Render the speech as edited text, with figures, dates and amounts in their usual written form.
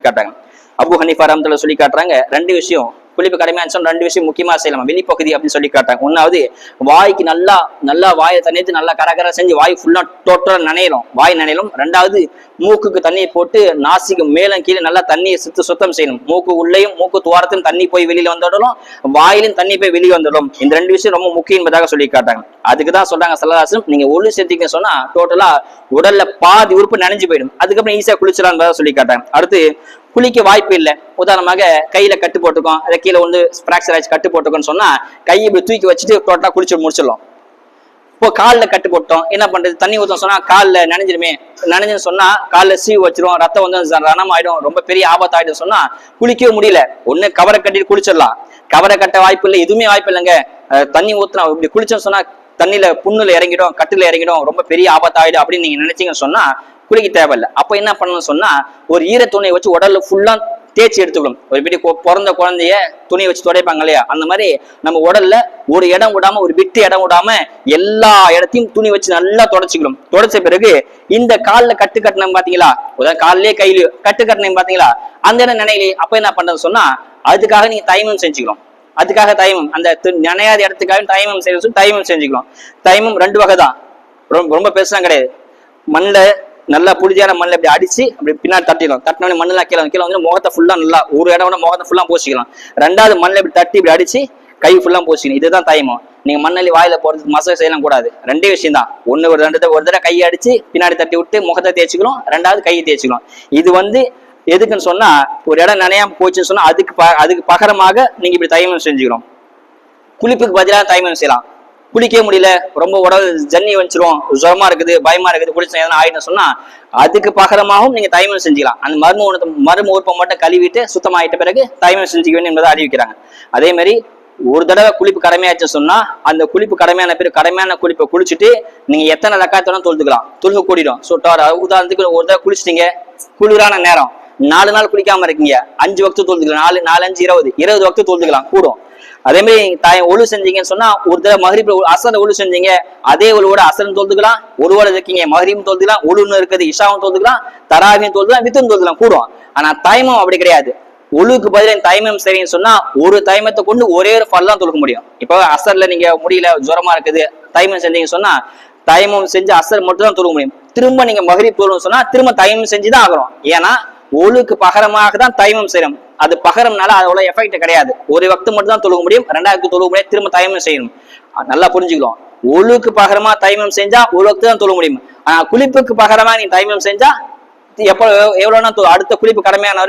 காட்டாங்க. Abu Hanifa ரஹ்மத்துல்லாஹி சொல்லி காட்டுறாங்க, ரெண்டு விஷயம் குளிப்பு கடமையான சொன்ன ரெண்டு விஷயம் முக்கியமா செய்யலாம். வெளிப்பகுதி அப்படின்னு சொல்லி காட்டாங்க. ஒன்னாவது, வாய்க்கு நல்லா வாயை தண்ணிட்டு நல்லா கரகர செஞ்சு வாய் ஃபுல்லா டோட்டலா நனையலும், வாய் நனையலும். ரெண்டாவது, மூக்குக்கு தண்ணியை போட்டு நாசிக்கு மேலும் கீழே நல்லா தண்ணியை சுத்தம் செய்யணும். மூக்கு உள்ளேயும் மூக்கு துவாரத்திலும் தண்ணி போய் வெளியில வந்துடணும், வாயிலும் தண்ணி போய் வெளியே வந்துடும். இந்த ரெண்டு விஷயம் ரொம்ப முக்கியம் என்பதாக சொல்லி காட்டாங்க. அதுக்குதான் சொல்றாங்க ஸல்லல்லாஹு நீங்க ஒளு சேர்த்திக்க சொன்னா டோட்டலா உடல்ல பாதி உறுப்பு நனைஞ்சு போயிடும். அதுக்கப்புறம் ஈஸியா குளிச்சலான்னு சொல்லி காட்டாங்க. அடுத்து, குளிக்க வாய்ப்பு இல்லை, உதாரணமாக கையில கட்டு போட்டுக்கோம், அதை கீழே வந்து பிராக்சர் ஆச்சு கட்டு போட்டுக்கோன்னு சொன்னா கையை இப்படி தூக்கி வச்சுட்டு டோட்டலா குளிச்சு முடிச்சிடலாம். இப்போ காலில் கட்டு போட்டோம், என்ன பண்றது, தண்ணி ஊற்றோம் சொன்னா காலில் நனைஞ்சிருமே, நனைஞ்சுன்னு சொன்னா காலில் சீவு வச்சிரும், ரத்தம் வந்து ரணம் ஆயிடும், ரொம்ப பெரிய ஆபத்தாயிடும் சொன்னா குளிக்கவே முடியல. ஒண்ணு கவரை கட்டிட்டு குளிச்சிடலாம், கவரை கட்ட வாய்ப்பு இல்லை, எதுவுமே வாய்ப்பு இல்லைங்க. தண்ணி ஊத்துனா இப்படி குளிச்சோன்னு சொன்னா தண்ணியில புண்ணுல இறங்கிடும், கட்டுல இறங்கிடும், ரொம்ப பெரிய ஆபத்தாயிடும் அப்படின்னு நீங்க நினைச்சீங்கன்னு சொன்னா குளிக்க தேவையில்லை. அப்ப என்ன பண்ணணும்னு சொன்னா ஒரு ஈர துணியை வச்சு உடல்ல ஃபுல்லா தேய்ச்சி எடுத்துக்கணும். ஒரு இப்படி பிறந்த குழந்தைய துணியை வச்சு துடைப்பாங்க இல்லையா, அந்த மாதிரி நம்ம உடல்ல ஒரு இடம் விடாம, ஒரு விட்டு இடம் விடாம எல்லா இடத்தையும் துணி வச்சு நல்லா தொடச்சிக்கணும். தொடச்ச பிறகு இந்த காலில் கட்டு கட்டினம் பாத்தீங்களா, காலிலேயே கையிலயோ கட்டு கட்டினம் பாத்தீங்களா, அந்த இடம் நினைலையே. அப்ப என்ன பண்றது சொன்னா அதுக்காக நீங்க தைமம் செஞ்சுக்கணும். அதுக்காக தைமம், அந்த நினையாத இடத்துக்காக தைமம் செய்ய தைமம் செஞ்சுக்கணும். தைமம் ரெண்டு வகை தான், ரொம்ப பெருசாக கிடையாது. மண்ணில் நல்லா புடிச்சான மண்ணில் இப்படி அடிச்சு அப்படி பின்னாடி தட்டிடலாம். தட்டினோடனே மண்ணெல்லாம் கீழே வந்து முகத்தை ஃபுல்லா நல்லா ஒரு இடம் முகத்தை ஃபுல்லா பூசிக்கலாம். ரெண்டாவது மண்ணில் இப்படி தட்டி இப்படி அடிச்சு கை ஃபுல்லா பூசிக்கணும். இதுதான் தைமம். நீங்க மண்ணலி வாயில போறதுக்கு மசாஜ் செய்யலாம் கூடாது. ரெண்டே விஷயம் தான், ஒண்ணு ஒரு தடவை கையை அடிச்சு பின்னாடி தட்டி விட்டு முகத்தை தேய்ச்சிக்கணும், ரெண்டாவது கையை தேய்ச்சிக்கணும். இது வந்து எதுக்குன்னு சொன்னா ஒரு இடம் நனையாம போச்சுன்னு சொன்னா அதுக்கு பகரமாக நீங்க இப்படி தைமம் செஞ்சுக்கணும். குளிப்புக்கு பதிலாக தைமம் செய்யலாம். குளிக்க முடியல, ரொம்ப உடல் ஜன்னி வச்சிரும், ஜுரமா இருக்குது, பயமா இருக்குது, குளிச்சு எதனா ஆயிடுன்னு சொன்னா அதுக்கு பகரமாகவும் நீங்க தைமம் செஞ்சுக்கலாம். அந்த மர்ம உறுப்பை மட்டும் கழுவிட்டு சுத்தமாயிட்ட பிறகு தைமம் செஞ்சுக்க வேண்டும் என்பதை அறிவிக்கிறாங்க. அதே மாதிரி ஒரு தடவை குளிப்பு கடமையாச்சு சொன்னா அந்த குளிப்பு கடமையான பேர் கடமையான குளிப்பை குளிச்சுட்டு நீங்க எத்தனை ரக்காத்தோட தொழுதுக்கலாம், தொழுக கூடிடும். உதாரணத்துக்கு ஒரு தடவை குளிச்சிட்டீங்க, குளிரான நேரம் 4 நாள் குளிக்காம இருக்கீங்க, 5 வக்து தொழுதுக்கலாம், 4 5 20 வக்து தொழுதுக்கலாம் கூடும். அதே மாதிரி ஒழு செஞ்சீங்கன்னு சொன்னா ஒரு தடவை மகரிப் அசர் ஒழு செஞ்சீங்க, அதே ஒழுவோட அசரும் தொழுதுக்கலாம், ஒழுவோட இருக்கீங்க மகரியும் தொழுதுக்கலாம், ஒழுன்னு இருக்குது இஷாவும் தொழுதுக்கலாம், தராவியும் தொழுதுக்கலாம், வித்தும் தொழுதுக்கலாம் கூடும். ஆனா தைமம் அப்படி கிடையாது. ஒழுக்கு பதிலாக தைமம் சரின்னு சொன்னா ஒரு தைமத்தை கொண்டு ஒரே ஒரு ஃபல் தான் தொழுக முடியும். இப்போ அசர்ல நீங்க முடியல, ஜுரமா இருக்குது, தைமம் செஞ்சீங்கன்னு சொன்னா தைமம் செஞ்சு அசர் மட்டும் தான் தொழுக முடியும். திரும்ப நீங்க மகரிப் தொழுன்னு சொன்னா திரும்ப தைமம் செஞ்சுதான் ஆகணும். ஏன்னா ஒழுக்கு பகரமாக தான் தைமம் செய்யணும். அது பகரம்னால அதோட எஃபெக்ட் கிடையாது. ஒரு வக்து மட்டும் தான் தொழுக முடியும், 2வது தொழுக முடியாது, திரும்ப தைமம் செய்யணும். நல்லா புரிஞ்சுக்கலாம். ஒழுக்கு பகரமா தைமம் செஞ்சா ஒரு வக்து தான் தொழுக முடியும். ஆனா குளிப்புக்கு பகரமா நீ தைமம் செஞ்சா எப்ப எவ்வளவுனா அடுத்த குளிப்பு கடமையான